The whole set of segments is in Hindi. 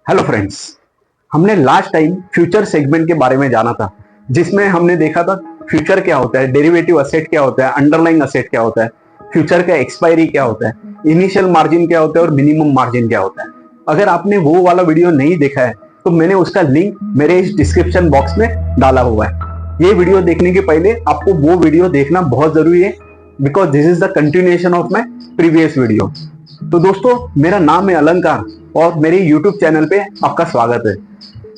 हेलो फ्रेंड्स, हमने लास्ट टाइम फ्यूचर सेगमेंट के बारे में जाना था, जिसमें हमने देखा था फ्यूचर क्या होता है, डेरिवेटिव असेट क्या होता है, अंडरलाइंग असेट क्या होता है, फ्यूचर का एक्सपायरी क्या होता है, इनिशियल मार्जिन क्या होता है और मिनिमम मार्जिन क्या होता है। अगर आपने वो वाला वीडियो नहीं देखा है तो मैंने उसका लिंक मेरे इस डिस्क्रिप्शन बॉक्स में डाला हुआ है। ये वीडियो देखने के पहले आपको वो वीडियो देखना बहुत जरूरी है, because this is the continuation of my previous video. तो दोस्तों, मेरा नाम है अलंकार और मेरे YouTube चैनल पे आपका स्वागत है।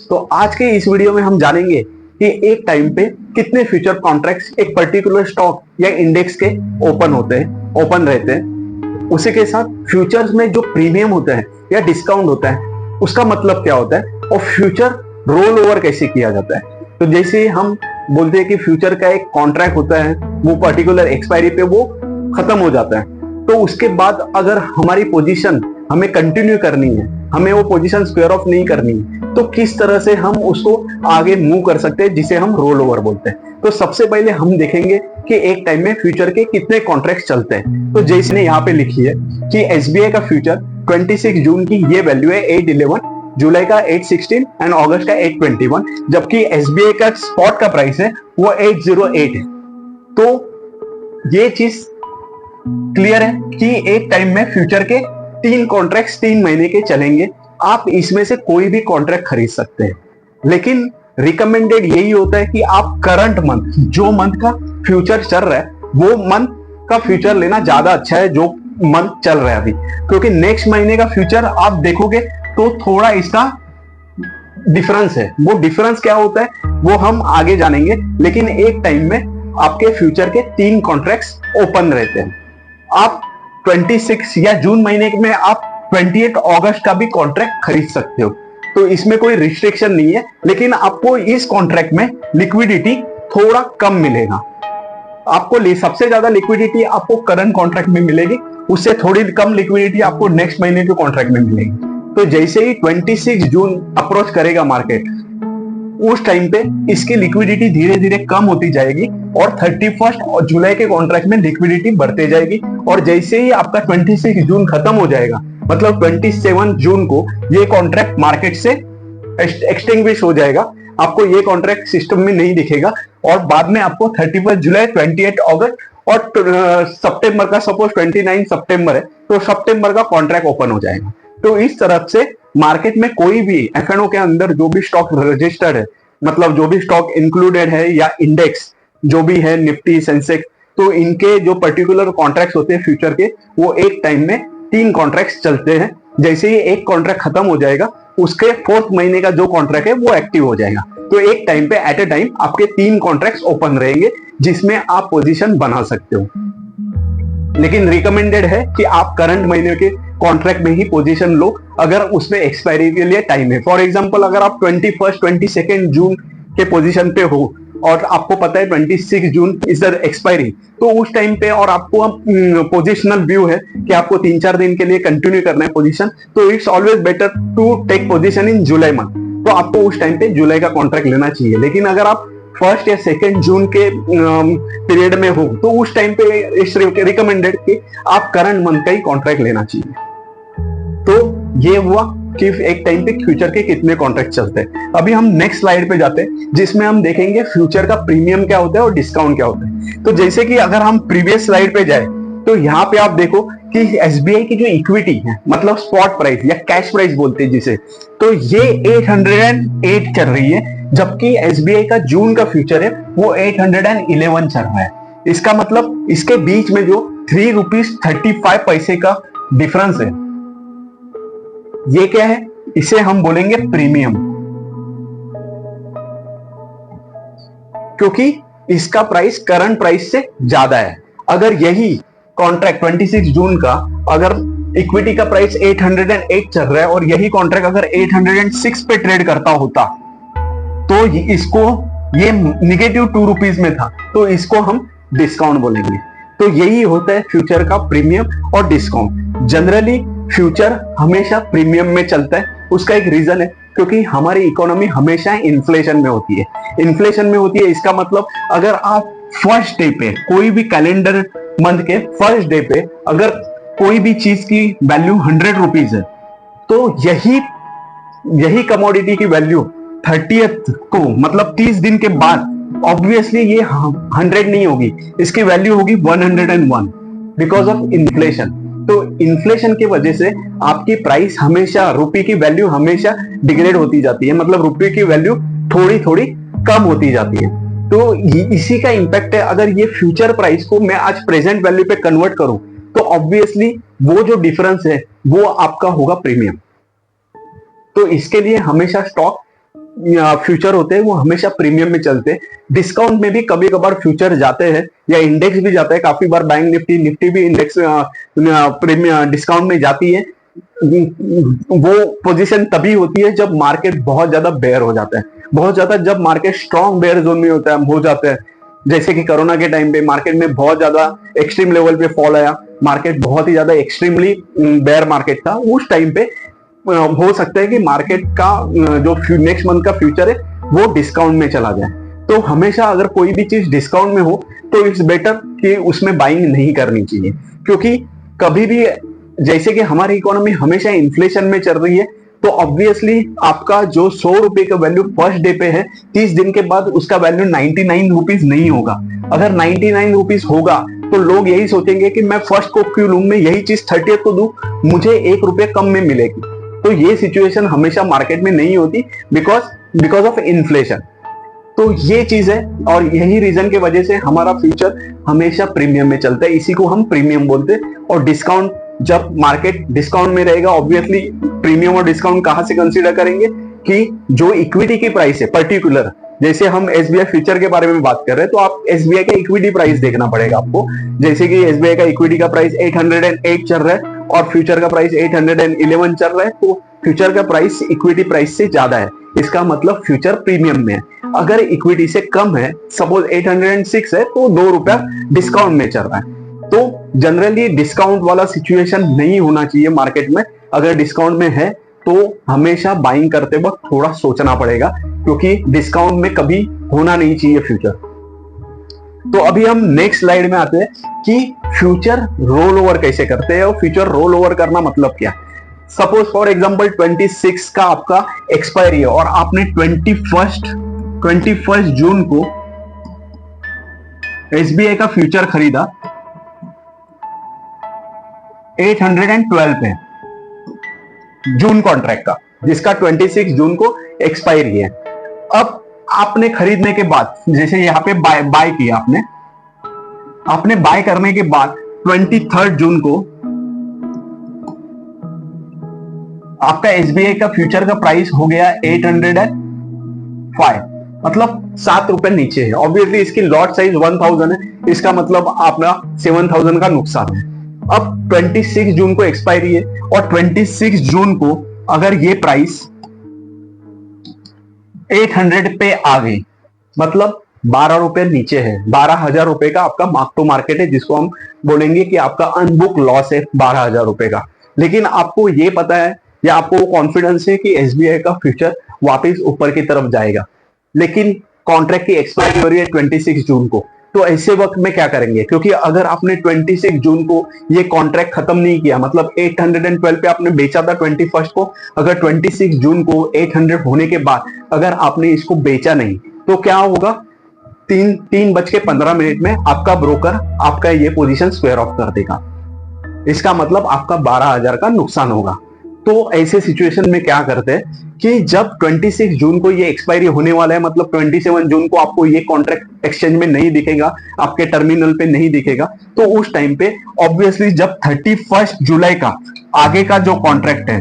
तो आज के इस वीडियो में हम जानेंगे कि एक टाइम पे कितने फ्यूचर कॉन्ट्रैक्ट्स एक पर्टिकुलर स्टॉक या इंडेक्स के ओपन रहते हैं। उसी के साथ फ्यूचर्स में जो प्रीमियम होता है या डिस्काउंट होता है उसका मतलब क्या होता है और फ्यूचर रोल ओवर कैसे किया जाता है। तो जैसे हम बोलते हैं कि फ्यूचर का एक कॉन्ट्रैक्ट होता है, वो पर्टिकुलर एक्सपायरी पे वो खत्म हो जाता है, तो उसके बाद अगर हमारी पोजीशन हमें कंटिन्यू करनी है, हमें वो पोजीशन स्क्वायर ऑफ नहीं करनी है, तो किस तरह से हम उसको आगे मूव कर सकते हैं, जिसे हम रोल ओवर बोलते हैं। तो सबसे पहले हम देखेंगे कि एक टाइम में फ्यूचर के कितने कॉन्ट्रैक्ट चलते हैं। तो जैसे यहाँ पे लिखी है कि एसबीआई का फ्यूचर 26 जून की ये वैल्यू है 811, जुलाई का 816 एंड अगस्त का 821, जबकि एसबीआई का स्पॉट का प्राइस है वो 808 है। तो ये चीज क्लियर है कि एक टाइम में फ्यूचर के 3 कॉन्ट्रैक्ट्स 3 महीने के चलेंगे। आप इसमें से कोई भी कॉन्ट्रैक्ट खरीद सकते हैं, लेकिन रिकमेंडेड यही होता है कि आप करंट मंथ, जो मंथ का फ्यूचर चल रहा है वो मंथ का फ्यूचर लेना ज्यादा अच्छा है जो मंथ चल रहा है अभी, क्योंकि नेक्स्ट महीने का फ्यूचर आप देखोगे तो थोड़ा इसका डिफरेंस है। वो डिफरेंस क्या होता है वो हम आगे जानेंगे, लेकिन एक टाइम में आपके फ्यूचर के 3 कॉन्ट्रैक्ट्स ओपन रहते हैं। आप 26 या जून महीने में आप 28 अगस्त का भी कॉन्ट्रैक्ट खरीद सकते हो, तो इसमें कोई रिस्ट्रिक्शन नहीं है, लेकिन आपको इस कॉन्ट्रैक्ट में लिक्विडिटी थोड़ा कम मिलेगा। आपको सबसे ज्यादा लिक्विडिटी आपको करंट कॉन्ट्रैक्ट में मिलेगी, उससे थोड़ी कम लिक्विडिटी आपको नेक्स्ट महीने के कॉन्ट्रैक्ट में मिलेगी। तो जैसे ही 26 जून अप्रोच करेगा मार्केट, उस टाइम पे इसकी लिक्विडिटी धीरे धीरे कम होती जाएगी और 31 जुलाई के कॉन्ट्रैक्ट में लिक्विडिटी बढ़ते जाएगी। और जैसे ही आपका 26 जून खत्म हो जाएगा, मतलब 27 जून को ये कॉन्ट्रैक्ट मार्केट से एक्सटिंग्विश हो जाएगा, आपको ये कॉन्ट्रैक्ट सिस्टम में नहीं दिखेगा और बाद में आपको 31 जुलाई, 28 अगस्त और सितंबर का, सपोज 29 सितंबर है तो सितंबर का कॉन्ट्रैक्ट ओपन हो जाएगा। तो इस तरफ से मार्केट में कोई भी एफएनओ के अंदर जो भी स्टॉक रजिस्टर्ड है, मतलब जो भी स्टॉक इंक्लूडेड है या इंडेक्स जो भी है, निफ्टी, सेंसेक्स, तो इनके जो पर्टिकुलर कॉन्ट्रैक्ट्स होते हैं फ्यूचर के, वो एक टाइम में 3 कॉन्ट्रैक्ट्स चलते हैं। जैसे ही एक कॉन्ट्रैक्ट खत्म हो जाएगा, उसके 4th महीने का जो कॉन्ट्रैक्ट है वो एक्टिव हो जाएगा। तो एक टाइम पे एट ए टाइम आपके 3 कॉन्ट्रैक्ट्स ओपन रहेंगे, जिसमें आप पोजीशन बना सकते हो। लेकिन रिकमेंडेड है कि आप करंट महीने के कॉन्ट्रैक्ट में ही पोजीशन लो, अगर उसमें एक्सपायरी के लिए टाइम है। फॉर एग्जांपल, अगर आप 22 जून के पोजीशन पे हो और आपको पता है 26 जून इज द एक्सपायरी, तो उस टाइम पे और आपको पोजिशनल व्यू है कि आपको 3-4 दिन के लिए कंटिन्यू करना है पोजीशन, तो it's always better to take position in July month. तो आपको उस टाइम पे जुलाई का कॉन्ट्रैक्ट लेना चाहिए। लेकिन अगर आप 1 या 2 जून के पीरियड में हो तो उस टाइम पे इट्स रिकमेंडेड कि आप करंट मंथ का ही कॉन्ट्रैक्ट लेना चाहिए। तो ये हुआ कि एक टाइम पे फ्यूचर के कितने कॉन्ट्रैक्ट चलते हैं। अभी हम नेक्स्ट स्लाइड पे जाते हैं, जिसमें हम देखेंगे फ्यूचर का प्रीमियम क्या होता है और डिस्काउंट क्या होता है। तो जैसे कि अगर हम प्रीवियस स्लाइड पे जाए तो यहाँ पे आप देखो कि एसबीआई की जो इक्विटी है, मतलब स्पॉट प्राइस या कैश प्राइस बोलते हैं जिसे, तो ये 808 चल रही है, जबकि एसबीआई का जून का फ्यूचर है वो 811 चल रहा है। इसका मतलब इसके बीच में जो 3 रुपीज 35 पैसे का डिफरेंस है, ये क्या है, इसे हम बोलेंगे प्रीमियम, क्योंकि इसका प्राइस करंट प्राइस से ज्यादा है। अगर यही कॉन्ट्रैक्ट 26 जून का, अगर इक्विटी का प्राइस 808 चल रहा है और यही कॉन्ट्रैक्ट अगर 806 पे ट्रेड करता होता, तो इसको ये निगेटिव 2 रुपीज में था, तो इसको हम डिस्काउंट बोलेंगे। तो यही होता है फ्यूचर का प्रीमियम और डिस्काउंट। जनरली फ्यूचर हमेशा प्रीमियम में चलता है, उसका एक रीजन है क्योंकि हमारी इकोनॉमी हमेशा इन्फ्लेशन में होती है। इन्फ्लेशन में होती है, इसका मतलब अगर आप फर्स्ट डे पे, कोई भी कैलेंडर मंथ के फर्स्ट डे पे अगर कोई भी चीज की वैल्यू 100 रुपीज है, तो यही यही कमोडिटी की वैल्यू 30th को मतलब 30 दिन के बाद ऑब्वियसली ये 100 नहीं होगी, इसकी वैल्यू होगी 101 बिकॉज ऑफ इन्फ्लेशन। तो इन्फ्लेशन की वजह से आपकी प्राइस हमेशा, रुपये की वैल्यू हमेशा डिग्रेड होती जाती है, मतलब रुपये की वैल्यू थोड़ी थोड़ी कम होती जाती है। तो इसी का इंपैक्ट है। अगर ये फ्यूचर प्राइस को मैं आज प्रेजेंट वैल्यू पे कन्वर्ट करूं तो ऑब्वियसली वो जो डिफरेंस है वो आपका होगा प्रीमियम। तो इसके लिए हमेशा स्टॉक फ्यूचर होते हैं वो हमेशा प्रीमियम में चलते हैं। डिस्काउंट में भी कभी कभार फ्यूचर जाते हैं या इंडेक्स भी जाता है, काफी बार बैंक निफ्टी भी इंडेक्स प्रीमियम डिस्काउंट में जाती है। वो पोजीशन तभी होती है जब मार्केट बहुत ज्यादा बेयर हो जाता है, बहुत ज्यादा जब मार्केट स्ट्रॉन्ग बेयर जोन में होता है हो जाता है। जैसे कि कोरोना के टाइम पे मार्केट में बहुत ज्यादा एक्सट्रीम लेवल पे फॉल आया, मार्केट बहुत ही ज्यादा एक्सट्रीमली बेयर मार्केट था, उस टाइम पे हो सकता है कि मार्केट का जो नेक्स्ट मंथ का फ्यूचर है वो डिस्काउंट में चला जाए। तो हमेशा अगर कोई भी चीज डिस्काउंट में हो तो इट्स बेटर कि उसमें बाइंग नहीं करनी चाहिए, क्योंकि कभी भी जैसे कि हमारी इकोनॉमी हमेशा इन्फ्लेशन में चल रही है तो ऑब्वियसली आपका जो 100 रुपए का वैल्यू फर्स्ट डे पे है 30 दिन के बाद उसका वैल्यू 99 रुपीज नहीं होगा। अगर 99 रुपीज होगा तो लोग यही सोचेंगे कि मैं फर्स्ट को क्यों लूं, मैं यही चीज 30th को दूं, मुझे 1 रुपये कम में मिलेगी। तो ये सिचुएशन हमेशा मार्केट में नहीं होती बिकॉज ऑफ इन्फ्लेशन। तो ये चीज है और यही रीजन के वजह से हमारा फ्यूचर हमेशा प्रीमियम में चलता है, इसी को हम प्रीमियम बोलते हैं। और डिस्काउंट, जब मार्केट डिस्काउंट में रहेगा ऑब्वियसली प्रीमियम और डिस्काउंट कहां से कंसीडर करेंगे कि जो इक्विटी की प्राइस है पर्टिकुलर, जैसे हम एसबीआई फ्यूचर के बारे में बात कर रहे हैं तो आप एसबीआई का इक्विटी प्राइस देखना पड़ेगा आपको। जैसे कि एसबीआई का इक्विटी का प्राइस 808 चल रहा है और फ्यूचर का प्राइस 811 चल रहा है, तो फ्यूचर का प्राइस इक्विटी प्राइस से ज्यादा है, इसका मतलब फ्यूचर प्रीमियम में है। अगर इक्विटी से कम है, सपोज 806 है, तो 2 रुपया डिस्काउंट में चल रहा है। तो जनरली डिस्काउंट वाला सिचुएशन नहीं होना चाहिए मार्केट में। अगर डिस्काउंट में है तो हमेशा बाइंग करते वक्त थोड़ा सोचना पड़ेगा, क्योंकि डिस्काउंट में कभी होना नहीं चाहिए फ्यूचर। तो अभी हम नेक्स्ट स्लाइड में आते हैं कि फ्यूचर रोल ओवर कैसे करते हैं और फ्यूचर रोल ओवर करना मतलब क्या। सपोज फॉर एग्जांपल 26 का आपका एक्सपायरी है और आपने 21 जून को एसबीआई का फ्यूचर खरीदा 812 पे जून कॉन्ट्रैक्ट का, जिसका 26 जून को एक्सपायरी है। अब आपने खरीदने के बाद, जैसे यहाँ पे बाय किया आपने बाय करने के बाद 23 जून को आपका एसबीआई का फ्यूचर का प्राइस हो गया 805, मतलब 7 रुपए नीचे है। ऑब्वियसली इसकी लॉट साइज 1000 है, इसका मतलब आपका 7000 का नुकसान है। अब 26 जून को एक्सपायरी है और 26 जून को अगर ये प्राइस 800 पे आ गई, मतलब 12 रुपए नीचे है, 12,000 रुपए का आपका मार्क टू मार्केट है, जिसको हम बोलेंगे कि आपका अनबुक लॉस है 12,000 रुपए का। लेकिन आपको ये पता है या आपको कॉन्फिडेंस है कि एसबीआई का फ्यूचर वापस ऊपर की तरफ जाएगा, लेकिन कॉन्ट्रैक्ट की एक्सपायरी हो रही है 26 जून को। तो ऐसे वक्त में क्या करेंगे, क्योंकि अगर आपने 26 जून को ये कॉन्ट्रैक्ट खत्म नहीं किया, मतलब 812 पे आपने बेचा था 21 को, अगर 26 जून को 800 होने के बाद अगर आपने इसको बेचा नहीं तो क्या होगा, 3:15 में आपका ब्रोकर आपका ये पोजीशन स्क्वायर ऑफ कर देगा। इसका मतलब आपका 12,000 का नुकसान होगा। तो ऐसे सिचुएशन में क्या करते हैं कि जब 26 जून को ये एक्सपायरी होने वाला है, मतलब 27 जून को आपको ये कॉन्ट्रैक्ट एक्सचेंज में नहीं दिखेगा, आपके टर्मिनल पे नहीं दिखेगा, तो उस टाइम पे ऑब्वियसली जब 31 जुलाई का आगे का जो कॉन्ट्रैक्ट है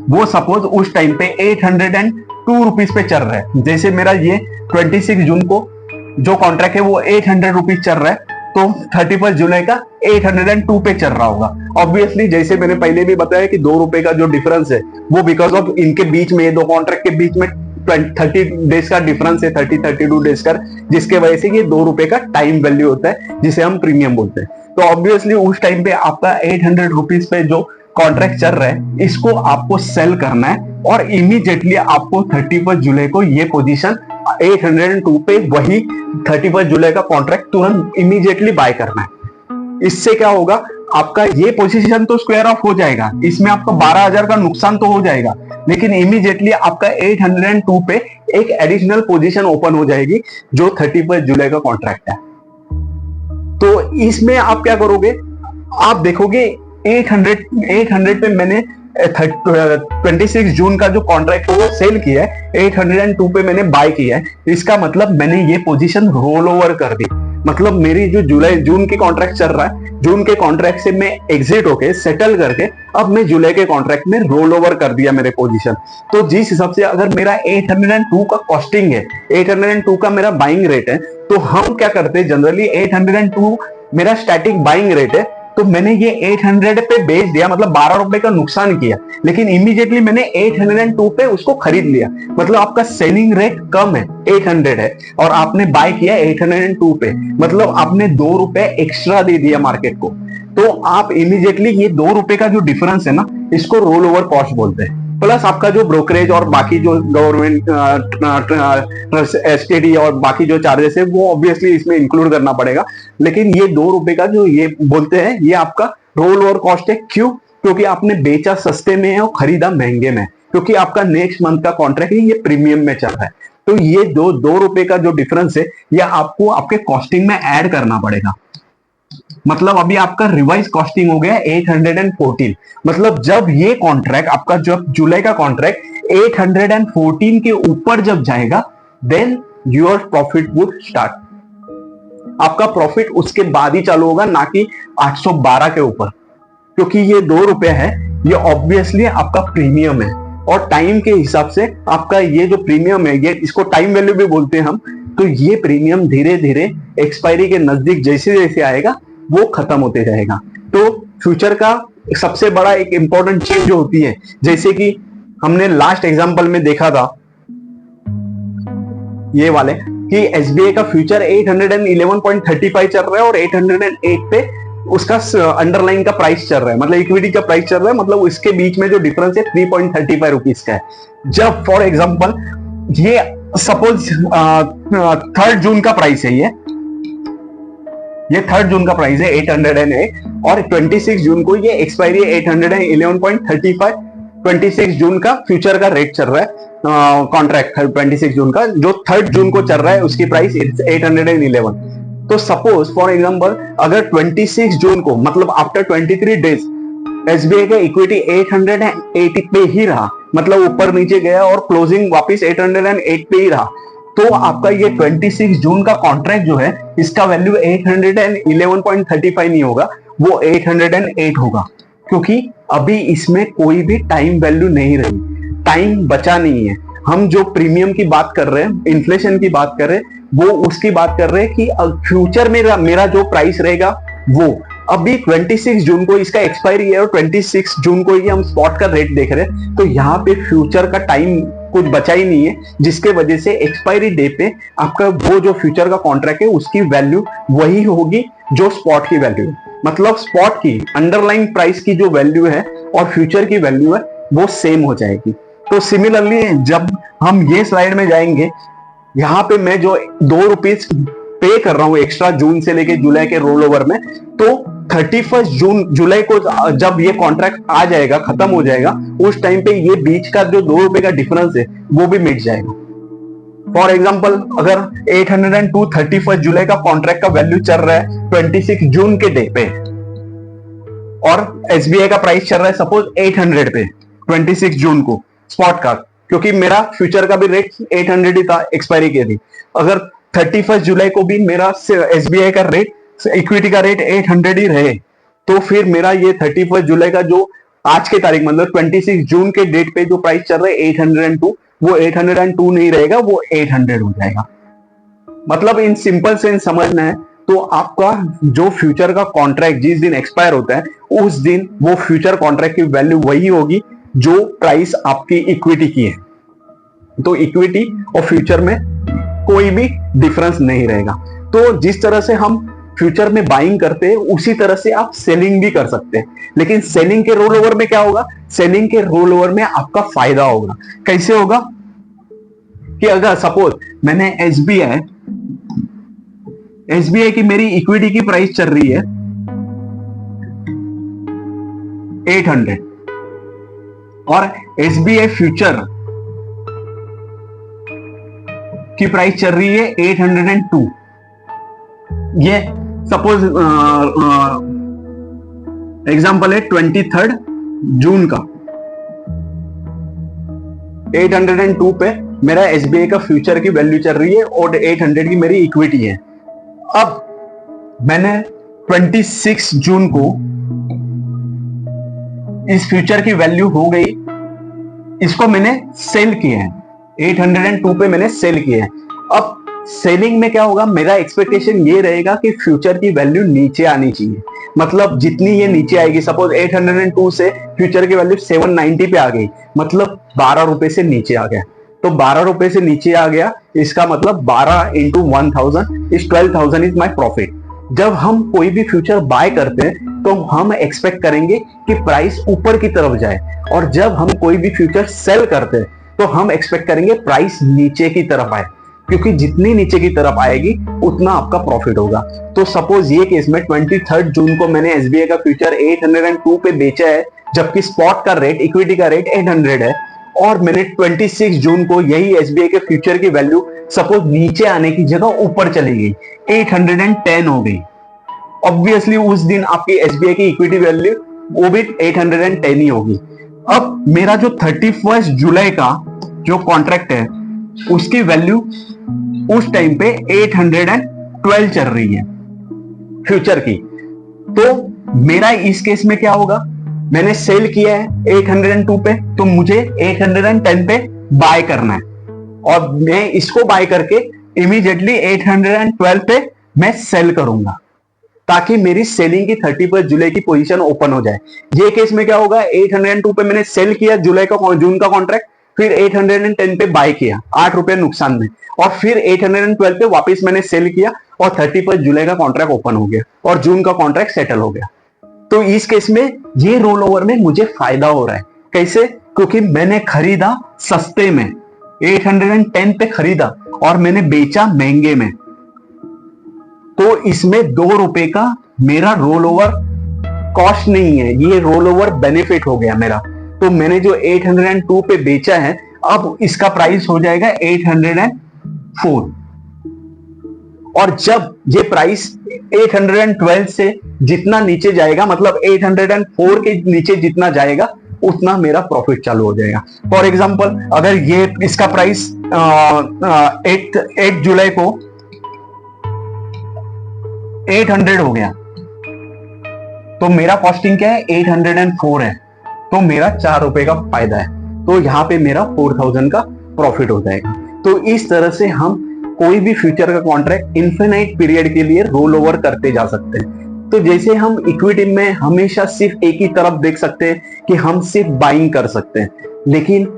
वो सपोज उस टाइम पे 802 रुपीज पे चल रहा है। जैसे मेरा ये 26 जून को जो कॉन्ट्रैक्ट है वो 800 रुपीज चल रहा है, तो 31 जुलाई का 802 पे चल रहा होगा। ऑब्वियसली जैसे मैंने पहले भी बताया कि 2 रुपए का जो डिफरेंस है वो बिकॉज ऑफ इनके बीच में, दो कॉन्ट्रैक्ट के बीच में 30 डेज का डिफरेंस है, 32 डेज का, जिसके वजह से ये 2 रुपए का टाइम वैल्यू होता है, जिसे हम प्रीमियम बोलते हैं। तो ऑब्वियसली उस टाइम पे आपका 800 रुपीज पे जो कॉन्ट्रैक्ट चल रहा है इसको आपको सेल करना है और इमीडिएटली आपको 31 जुलाई को ये पोजीशन 802 पे वही 31 जुलाई का कॉन्ट्रैक्ट तुरंत इमीडिएटली बाय करना है। इससे क्या होगा, आपका ये पोजीशन तो स्क्वायर ऑफ हो जाएगा, इसमें आपका 12,000 का नुकसान तो हो जाएगा, लेकिन इमीडिएटली आपका 802 पे एक एडिशनल पोजीशन ओपन हो जाएगी जो 31 जुलाई का कॉन्ट्रैक्ट है। तो इसमें आप क्या करोगे, आप देखोगे 800 पे मैंने 26 जून का जो कॉन्ट्रैक्ट वो सेल किया है, 802 पे मैंने बाय किया है। इसका मतलब मैंने ये पोजीशन रोल ओवर कर दी। मतलब मेरी जो जून की कॉन्ट्रैक्ट चल रहा है, जून के कॉन्ट्रैक्ट से मैं एग्जिट होके सेटल करके अब मैं जुलाई के कॉन्ट्रैक्ट में रोल ओवर कर दिया मेरे पोजीशन। तो जिस हिसाब से अगर मेरा 802 का कॉस्टिंग है, 802 का मेरा बाइंग रेट है, तो हम क्या करते हैं जनरली 802 मेरा स्टैटिक बाइंग रेट है, तो मैंने ये 800 पे बेच दिया, मतलब 12 रुपए का नुकसान किया, लेकिन इमीडिएटली मैंने 802 पे उसको खरीद लिया। मतलब आपका सेलिंग रेट कम है, 800 है, और आपने बाय किया 802 पे, मतलब आपने 2 रुपए एक्स्ट्रा दे दिया मार्केट को। तो आप इमीडिएटली ये 2 रुपए का जो डिफरेंस है ना, इसको रोल ओवर कॉस्ट बोलते हैं। प्लस आपका जो ब्रोकरेज और बाकी जो गवर्नमेंट एसटीडी और बाकी जो चार्जेस है वो ऑब्वियसली इसमें इंक्लूड करना पड़ेगा, लेकिन ये 2 रुपए का जो ये बोलते हैं ये आपका रोल ओवर कॉस्ट है। क्यों? क्योंकि आपने बेचा सस्ते में है और खरीदा महंगे में, क्योंकि आपका नेक्स्ट मंथ का कॉन्ट्रैक्ट है ये प्रीमियम में चल रहा है। तो ये 2 रुपए का जो डिफरेंस है ये आपको आपके कॉस्टिंग में ऐड करना पड़ेगा। मतलब अभी आपका रिवाइज कॉस्टिंग हो गया 814। मतलब जब ये कॉन्ट्रैक्ट आपका, जब जुलाई का कॉन्ट्रैक्ट 814 के ऊपर जब जाएगा, then your profit would start. आपका प्रॉफिट उसके बाद ही चालू होगा, ना कि 812 के ऊपर, क्योंकि ये 2 रुपए है, ये ऑब्वियसली आपका प्रीमियम है। और टाइम के हिसाब से आपका ये जो प्रीमियम है, ये इसको टाइम वैल्यू भी बोलते हैं हम, तो ये प्रीमियम धीरे धीरे एक्सपायरी के नजदीक जैसे जैसे आएगा वो खत्म होते जाएगा। तो फ्यूचर का सबसे बड़ा एक इंपॉर्टेंट चीज जो होती है, जैसे कि हमने लास्ट एग्जांपल में देखा था ये वाले कि एसबीआई का फ्यूचर 811.35 चल रहा है और 808 पे उसका अंडरलाइन का प्राइस चल रहा है, मतलब इक्विटी का प्राइस चल रहा है, मतलब इसके बीच में जो डिफरेंस है 3.35 रुपीज का है। जब फॉर एग्जांपल ये सपोज 3 जून का प्राइस है, ये 3 जून का प्राइस है 808 और 26 जून को ये एक्सपायरी 811.35। 26 जून का फ्यूचर का रेट चल रहा है कॉन्ट्रैक्ट 26 जून का, जो 3 जून को चल रहा है उसकी प्राइस 811। तो सपोज फॉर एग्जांपल अगर 26 जून को, मतलब आफ्टर 23 डेज एसबीआई का इक्विटी 880 पे ही रहा, मतलब ऊपर नीचे गया और क्लोजिंग वापस 808 पे ही रहा, तो आपका ये 26 जून का कॉन्ट्रैक्ट जो है इसका वैल्यू 811.35 नहीं होगा, वो 808 होगा, क्योंकि अभी इसमें कोई भी टाइम वैल्यू नहीं रही, टाइम बचा नहीं है। हम जो प्रीमियम की बात कर रहे हैं, इन्फ्लेशन की बात कर रहे हैं, वो उसकी बात कर रहे हैं कि फ्यूचर में मेरा जो प्राइस रहेगा वो अभी 26 जून को इसका एक्सपायरी है और 26 जून को ही हम स्पॉट का रेट देख रहे हैं, तो यहाँ पे फ्यूचर का टाइम कुछ बचा ही नहीं है, जिसके वजह से एक्सपायरी डे पे आपका वो जो फ्यूचर का कॉन्ट्रैक्ट है उसकी वैल्यू वही होगी जो स्पॉट की वैल्यू है। मतलब स्पॉट की अंडरलाइन प्राइस की जो वैल्यू है और फ्यूचर की वैल्यू है वो सेम हो जाएगी। तो सिमिलरली जब हम ये स्लाइड में जाएंगे, यहाँ पे मैं जो 2 रुपीज पे कर रहा हूं एक्स्ट्रा जून से लेके जुलाई के रोल ओवर में, तो 31 जुलाई को जब ये कॉन्ट्रैक्ट आ जाएगा, खत्म हो जाएगा, उस टाइम पे ये बीच का जो 2 रुपए का डिफरेंस है वो भी मिट जाएगा। फॉर एग्जांपल अगर 802 31 जुलाई का कॉन्ट्रैक्ट का वैल्यू चल रहा है 26 जून के डे पे और एसबीआई का प्राइस चल रहा है सपोज 800 पे 26 जून को स्पॉट का, क्योंकि मेरा फ्यूचर का भी रेट 800 ही था एक्सपायरी के थी। अगर 31 जुलाई को भी मेरा एसबीआई का रेट, इक्विटी का रेट 800 ही रहे, तो फिर मेरा ये 31 जुलाई का जो आज के तारीख मतलब 26 जून के डेट पे जो प्राइस चल रहा है 802, वो 802 नहीं रहेगा, वो 800 हो जाएगा। मतलब इन सिंपल सेंस समझना है तो आपका जो फ्यूचर का कॉन्ट्रैक्ट जिस दिन एक्सपायर होता है उस दिन वो फ्यूचर कॉन्ट्रैक्ट की वैल्यू वही होगी जो प्राइस आपकी इक्विटी की है। तो इक्विटी और फ्यूचर में कोई भी डिफरेंस नहीं रहेगा। तो जिस तरह से हम फ्यूचर में बाइंग करते हैं उसी तरह से आप सेलिंग भी कर सकते हैं, लेकिन सेलिंग के रोल ओवर में क्या होगा, सेलिंग के रोल ओवर में आपका फायदा होगा। कैसे होगा कि अगर सपोज मैंने एसबीआई की मेरी इक्विटी की प्राइस चल रही है 800 और SBI फ्यूचर की प्राइस चल रही है 802। ये सपोज एग्जांपल है 23 जून का। 802 पे मेरा SBI का फ्यूचर की वैल्यू चल रही है और 800 की मेरी इक्विटी है। अब मैंने 26 जून को इस फ्यूचर की वैल्यू हो गई, इसको मैंने सेल किया है, 802 पे मैंने सेल किया है। अब सेलिंग में क्या होगा, मेरा एक्सपेक्टेशन ये रहेगा कि फ्यूचर की वैल्यू नीचे आनी चाहिए। मतलब जितनी ये नीचे आएगी, सपोज 802 से फ्यूचर की वैल्यू 790 पे आ गई, मतलब 12 रुपए से नीचे आ गया। तो 12 रुपए से नीचे आ गया, इसका मतलब 12 into 1000 is 12,000 is my profit. जब हम कोई भी फ्यूचर बाय करते हैं तो हम एक्सपेक्ट करेंगे कि प्राइस ऊपर की तरफ जाए, और जब हम कोई भी फ्यूचर सेल करते हैं तो हम एक्सपेक्ट करेंगे प्राइस नीचे की तरफ आए, क्योंकि जितनी नीचे की तरफ आएगी उतना आपका प्रॉफिट होगा। तो सपोज ये केस में 23 जून को मैंने SBI का फ्यूचर 802 पे बेचा है, जबकि स्पॉट का रेट, इक्विटी का रेट 800 है, और मैंने 26 जून को यही SBI के फ्यूचर की वैल्यू सपोज नीचे आने की जगह ऊपर चली गई, 810 हो गई। ऑब्वियसली उस दिन आपकी SBI की इक्विटी वैल्यू वो भी 810 ही होगी। अब मेरा जो 31 जुलाई का जो कॉन्ट्रैक्ट है उसकी वैल्यू उस टाइम पे 812 चल रही है फ्यूचर की। तो मेरा इस केस में क्या होगा, मैंने सेल किया है 802 पे, तो मुझे 810 पे बाय करना है, और मैं इसको बाय करके इमीडिएटली 812 पे मैं सेल करूंगा, ताकि मेरी सेलिंग की 31 जुलाई की पोजीशन ओपन हो जाए। ये केस में क्या होगा, 802 पे मैंने सेल किया जून का कॉन्ट्रैक्ट, फिर 810 पे बाय किया 8 रुपए नुकसान में, और फिर 812 पे वापस मैंने सेल किया और 31 जुलाई का कॉन्ट्रैक्ट ओपन हो गया और जून का कॉन्ट्रैक्ट सेटल हो गया। तो इस केस में ये रोल ओवर में मुझे फायदा हो रहा है। कैसे? क्योंकि मैंने खरीदा सस्ते में, 810 पे खरीदा और मैंने बेचा महंगे में, तो इसमें 2 रुपए का मेरा रोल ओवर कॉस्ट नहीं है, ये रोल ओवर बेनिफिट हो गया मेरा। तो मैंने जो 802 पे बेचा है, अब इसका प्राइस हो जाएगा 804, और जब ये प्राइस 812 से जितना नीचे जाएगा, मतलब 804 के नीचे जितना जाएगा उतना मेरा प्रॉफिट चालू हो जाएगा। फॉर एग्जांपल, अगर ये इसका प्राइस 8 जुलाई को 800 हो गया, तो मेरा कॉस्टिंग क्या है, 804 है, तो मेरा 4 रुपए का फायदा है, तो यहां पे मेरा 4000 का प्रॉफिट हो जाएगा। तो इस तरह से हम कोई भी फ्यूचर का कॉन्ट्रैक्ट इन्फिनाइट पीरियड के लिए रोल ओवर करते जा सकते हैं। तो जैसे हम इक्विटी में हमेशा सिर्फ एक ही तरफ देख सकते हैं कि हम सिर्फ बाइंग कर सकते हैं, लेकिन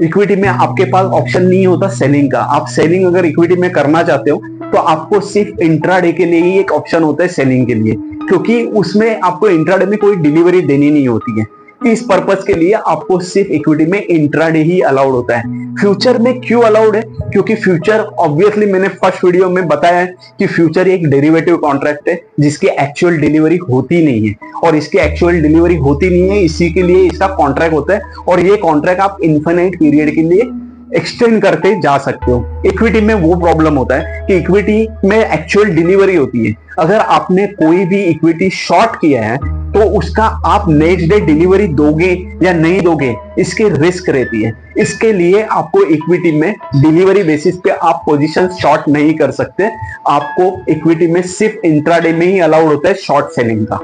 इक्विटी में आपके पास ऑप्शन नहीं होता सेलिंग का। आप सेलिंग अगर इक्विटी में करना चाहते हो तो आपको सिर्फ इंट्राडे के लिए ही एक ऑप्शन होता है सेलिंग के लिए, क्योंकि उसमें आपको इंट्राडे में कोई डिलीवरी देनी नहीं होती है। इस पर्पस के लिए आपको सिर्फ इक्विटी में इंट्राडे ही अलाउड होता है। फ्यूचर में क्यों अलाउड है? क्योंकि फ्यूचर, ऑब्वियसली मैंने फर्स्ट वीडियो में बताया है कि फ्यूचर एक डेरिवेटिव कॉन्ट्रैक्ट है जिसकी एक्चुअल डिलीवरी होती नहीं है, और इसकी एक्चुअल डिलीवरी होती नहीं है, इसी के लिए इसका कॉन्ट्रैक्ट होता है, और ये कॉन्ट्रैक्ट आप इन्फिनिट पीरियड के लिए एक्सटेंड करते जा सकते हो। इक्विटी में वो प्रॉब्लम होता है कि इक्विटी में एक्चुअल डिलीवरी होती है। अगर आपने कोई भी इक्विटी शॉर्ट किया है तो उसका आप नेक्स्ट डे डिलीवरी दोगे या नहीं दोगे, इसकी रिस्क रहती है। इसके लिए आपको इक्विटी में डिलीवरी बेसिस पे आप पोजीशन शॉर्ट नहीं कर सकते। आपको इक्विटी में सिर्फ इंट्राडे में ही अलाउड होता है शॉर्ट सेलिंग का।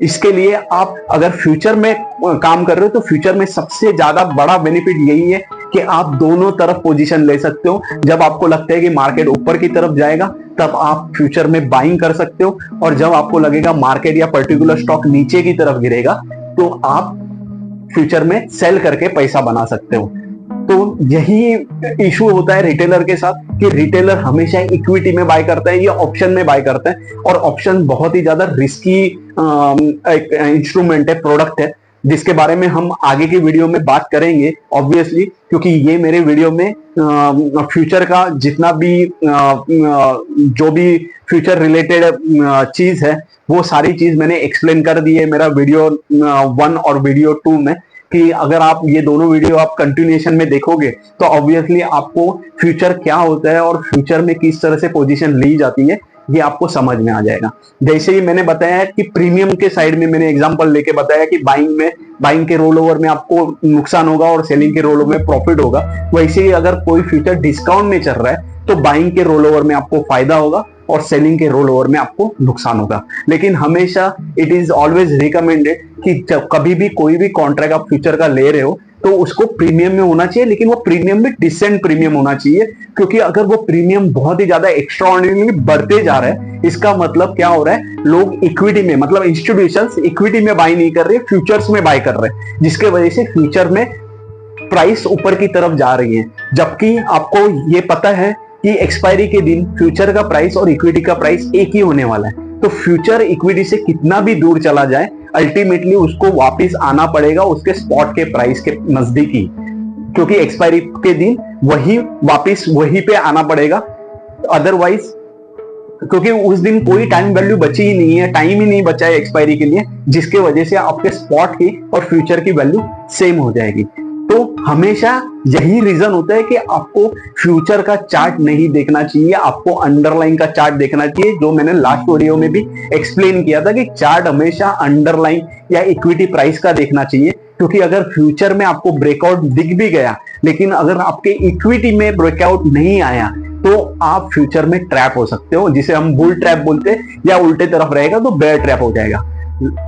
इसके लिए आप अगर फ्यूचर में काम कर रहे हो तो फ्यूचर में सबसे ज्यादा बड़ा बेनिफिट यही है कि आप दोनों तरफ पोजीशन ले सकते हो। जब आपको लगता है कि मार्केट ऊपर की तरफ जाएगा तब आप फ्यूचर में बाइंग कर सकते हो, और जब आपको लगेगा मार्केट या पर्टिकुलर स्टॉक नीचे की तरफ गिरेगा तो आप फ्यूचर में सेल करके पैसा बना सकते हो। तो यही इशू होता है रिटेलर के साथ कि रिटेलर हमेशा इक्विटी में बाय करता है या ऑप्शन में बाय करता है, और ऑप्शन बहुत ही ज्यादा रिस्की इंस्ट्रूमेंट है, प्रोडक्ट है। जिसके बारे में हम आगे की वीडियो में बात करेंगे ऑब्वियसली, क्योंकि ये मेरे वीडियो में फ्यूचर का जितना भी जो भी फ्यूचर रिलेटेड चीज है वो सारी चीज मैंने एक्सप्लेन कर दी है मेरा वीडियो 1 और वीडियो 2 में, कि अगर आप ये दोनों वीडियो आप कंटिन्यूएशन में देखोगे तो ऑब्वियसली आपको फ्यूचर क्या होता है और फ्यूचर में किस तरह से पोजीशन ली जाती है ये आपको समझ में आ जाएगा। जैसे ही मैंने बताया कि प्रीमियम के साइड में मैंने एग्जांपल लेके बताया कि बाइंग के रोल ओवर में आपको नुकसान होगा और सेलिंग के रोल ओवर में प्रॉफिट होगा, वैसे ही अगर कोई फ्यूचर डिस्काउंट में चल रहा है तो बाइंग के रोल ओवर में आपको फायदा होगा और सेलिंग के रोल ओवर में आपको नुकसान होगा। लेकिन हमेशा इट इज ऑलवेज रिकमेंडेड कि जब कभी भी कोई भी कॉन्ट्रैक्ट आप फ्यूचर का ले रहे हो तो उसको प्रीमियम में होना चाहिए, लेकिन वो प्रीमियम में डिसेंट प्रीमियम होना चाहिए, क्योंकि अगर वो प्रीमियम बहुत ही ज्यादा एक्स्ट्राऑर्डिनरी बढ़ते जा रहा है इसका मतलब क्या हो रहा है, लोग इक्विटी में मतलब इंस्टीट्यूशंस इक्विटी में बाय नहीं कर रहे, फ्यूचर्स में बाय कर रहे हैं, जिसके वजह से फ्यूचर में प्राइस ऊपर की तरफ जा रही है। जबकि आपको ये पता है कि एक्सपायरी के दिन फ्यूचर का प्राइस और इक्विटी का प्राइस एक ही होने वाला है, तो फ्यूचर इक्विटी से कितना भी दूर चला जाए अल्टीमेटली उसको वापस आना पड़ेगा उसके स्पॉट के प्राइस के नजदीक ही, क्योंकि एक्सपायरी के दिन वही वापस वही पे आना पड़ेगा। अदरवाइज क्योंकि उस दिन कोई टाइम वैल्यू बची ही नहीं है, टाइम ही नहीं बचा है एक्सपायरी के लिए, जिसके वजह से आपके स्पॉट की और फ्यूचर की वैल्यू सेम हो जाएगी। तो हमेशा यही रीजन होता है कि आपको फ्यूचर का चार्ट नहीं देखना चाहिए, आपको अंडरलाइन का चार्ट देखना चाहिए, जो मैंने लास्ट वीडियो में भी एक्सप्लेन किया था कि चार्ट हमेशा अंडरलाइन या इक्विटी प्राइस का देखना चाहिए, क्योंकि अगर फ्यूचर में आपको ब्रेकआउट दिख भी गया लेकिन अगर आपके इक्विटी में ब्रेकआउट नहीं आया तो आप फ्यूचर में ट्रैप हो सकते हो, जिसे हम बुल ट्रैप बोलते हैं, या उल्टे तरफ रहेगा तो बेयर ट्रैप हो जाएगा।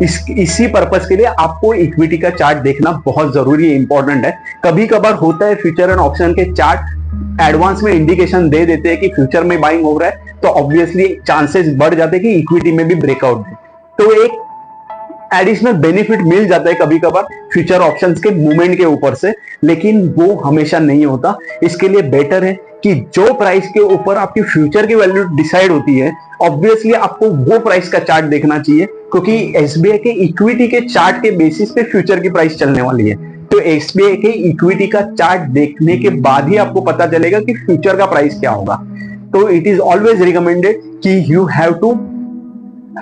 इसी पर्पस के लिए आपको इक्विटी का चार्ट देखना बहुत जरूरी है, इंपॉर्टेंट है। कभी कभार होता है फ्यूचर एंड ऑप्शन के चार्ट एडवांस में इंडिकेशन दे देते हैं कि फ्यूचर में बाइंग हो रहा है, तो ऑब्वियसली चांसेस बढ़ जाते हैं कि इक्विटी में भी ब्रेकआउट दे, तो एक एडिशनल बेनिफिट मिल जाता है कभी कभार फ्यूचर ऑप्शंस के मूवमेंट के ऊपर से, लेकिन वो हमेशा नहीं होता। इसके लिए बेटर है कि जो प्राइस के ऊपर आपकी फ्यूचर की वैल्यू डिसाइड होती है ऑब्वियसली आपको वो प्राइस का चार्ट देखना चाहिए, क्योंकि एसबीआई के इक्विटी के चार्ट के बेसिस पे फ्यूचर की प्राइस चलने वाली है। तो एसबीआई के इक्विटी का चार्ट देखने के बाद ही आपको पता चलेगा कि फ्यूचर का प्राइस क्या होगा। तो इट इज ऑलवेज रिकमेंडेड कि you have to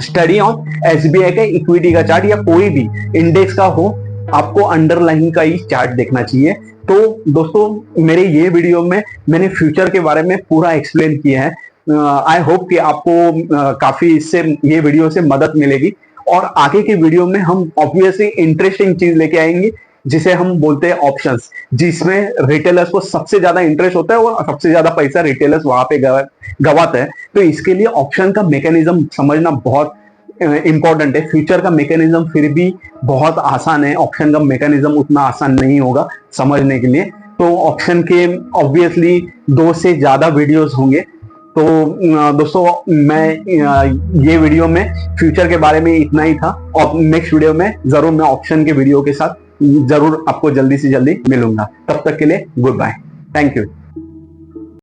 study on SBI का इक्विटी का चार्ट, या कोई भी इंडेक्स का हो आपको अंडरलाइन का ही चार्ट देखना चाहिए। तो दोस्तों मेरे ये वीडियो में मैंने फ्यूचर के बारे में पूरा एक्सप्लेन किया है। आई होप कि आपको काफी इससे ये वीडियो से मदद मिलेगी, और आगे के वीडियो में हम ऑब्वियसली इंटरेस्टिंग चीज लेके आएंगे जिसे हम बोलते हैं ऑप्शंस, जिसमें रिटेलर्स को सबसे ज्यादा इंटरेस्ट होता है और सबसे ज्यादा पैसा रिटेलर्स वहां पे गवाता है। तो इसके लिए ऑप्शन का मैकेनिज्म समझना बहुत इंपॉर्टेंट है। फ्यूचर का मैकेनिज्म फिर भी बहुत आसान है, ऑप्शन का मैकेनिज्म उतना आसान नहीं होगा समझने के लिए। तो ऑप्शन के ऑब्वियसली 2 से ज्यादा वीडियोस होंगे। तो दोस्तों मैं ये वीडियो में फ्यूचर के बारे में इतना ही था, और नेक्स्ट वीडियो में जरूर मैं ऑप्शन के वीडियो के साथ जरूर आपको जल्दी से जल्दी मिलूंगा। तब तक के लिए गुड बाय, थैंक यू।